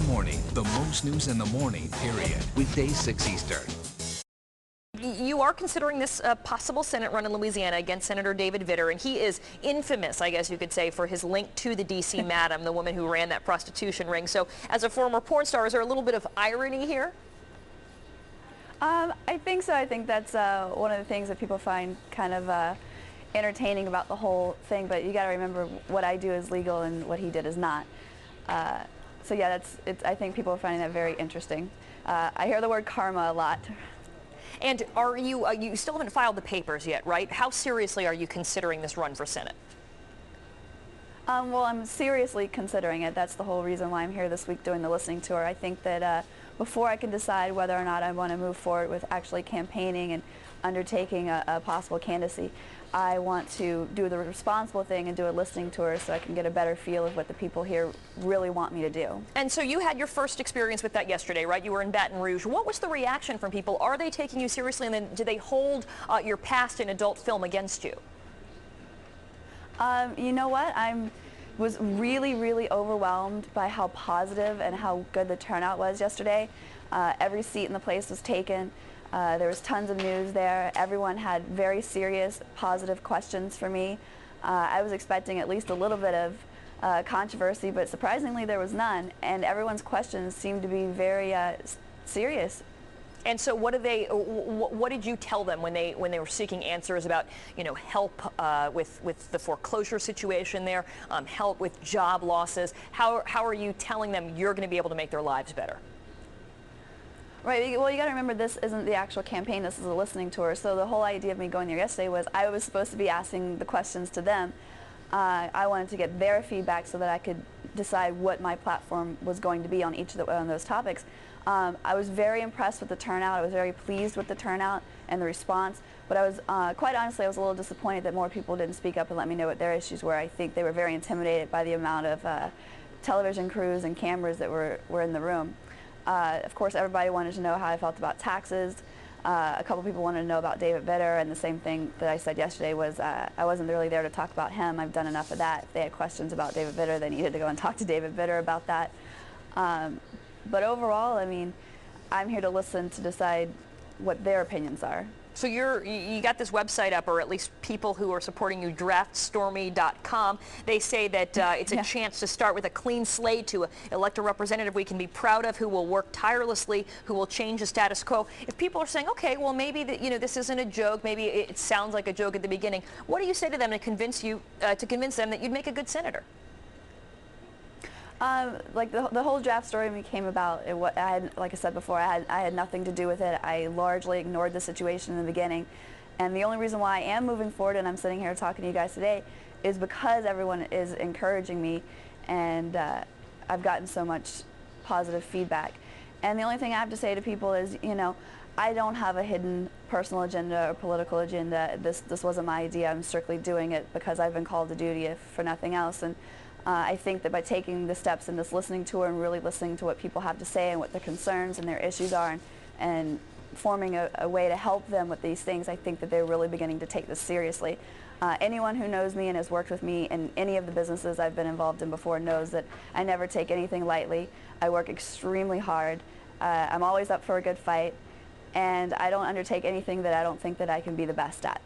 morning, the most news in the morning, period. Weekdays 6 Eastern. You are considering this possible Senate run in Louisiana against Senator David Vitter, and he is infamous, I guess you could say, for his link to the D.C. madam, the woman who ran that prostitution ring. So as a former porn star, is there a little bit of irony here? I think so. I think that's one of the things that people find kind of entertaining about the whole thing, but you got to remember what I do is legal and what he did is not. So yeah, I think people are finding that very interesting. I hear the word karma a lot. And are you still haven't filed the papers yet, right? How seriously are you considering this run for Senate? Well, I'm seriously considering it. That's the whole reason why I'm here this week doing the listening tour. I think that before I can decide whether or not I want to move forward with actually campaigning and undertaking a possible candidacy, I want to do the responsible thing and do a listening tour so I can get a better feel of what the people here really want me to do. And so you had your first experience with that yesterday, right? You were in Baton Rouge. What was the reaction from people? Are they taking you seriously, and then do they hold your past in adult film against you? You know what? I was really, really overwhelmed by how positive and how good the turnout was yesterday. Every seat in the place was taken. There was tons of news there. Everyone had very serious, positive questions for me. I was expecting at least a little bit of controversy, but surprisingly there was none. And everyone's questions seemed to be very serious. And so what did you tell them when they were seeking answers about, help with the foreclosure situation there, help with job losses? How are you telling them you're going to be able to make their lives better? Right, well, you got to remember this isn't the actual campaign, this is a listening tour. So the whole idea of me going there yesterday was I was supposed to be asking the questions to them. I wanted to get their feedback so that I could decide what my platform was going to be on each of those topics. I was very impressed with the turnout. I was very pleased with the turnout and the response. But I was, quite honestly, I was a little disappointed that more people didn't speak up and let me know what their issues were. I think they were very intimidated by the amount of television crews and cameras that were in the room. Of course, everybody wanted to know how I felt about taxes. A couple people wanted to know about David Vitter, and the same thing that I said yesterday was I wasn't really there to talk about him. I've done enough of that. If they had questions about David Vitter, they needed to go and talk to David Vitter about that. But overall, I mean, I'm here to listen to decide what their opinions are. So you got this website up, or at least people who are supporting you, DraftStormy.com. They say that it's a chance to start with a clean slate, to elect a representative we can be proud of, who will work tirelessly, who will change the status quo. If people are saying, okay, well, maybe this isn't a joke, maybe it sounds like a joke at the beginning, what do you say to them to convince them that you'd make a good senator? Like the whole DraftStormy came about. Like I said before, I had nothing to do with it. I largely ignored the situation in the beginning, and the only reason why I am moving forward and I'm sitting here talking to you guys today is because everyone is encouraging me, and I've gotten so much positive feedback. And the only thing I have to say to people is, I don't have a hidden personal agenda or political agenda. This wasn't my idea. I'm strictly doing it because I've been called to duty, if for nothing else. And I think that by taking the steps in this listening tour and really listening to what people have to say and what their concerns and their issues are, and forming a way to help them with these things, I think that they're really beginning to take this seriously. Anyone who knows me and has worked with me in any of the businesses I've been involved in before knows that I never take anything lightly. I work extremely hard. I'm always up for a good fight, and I don't undertake anything that I don't think that I can be the best at.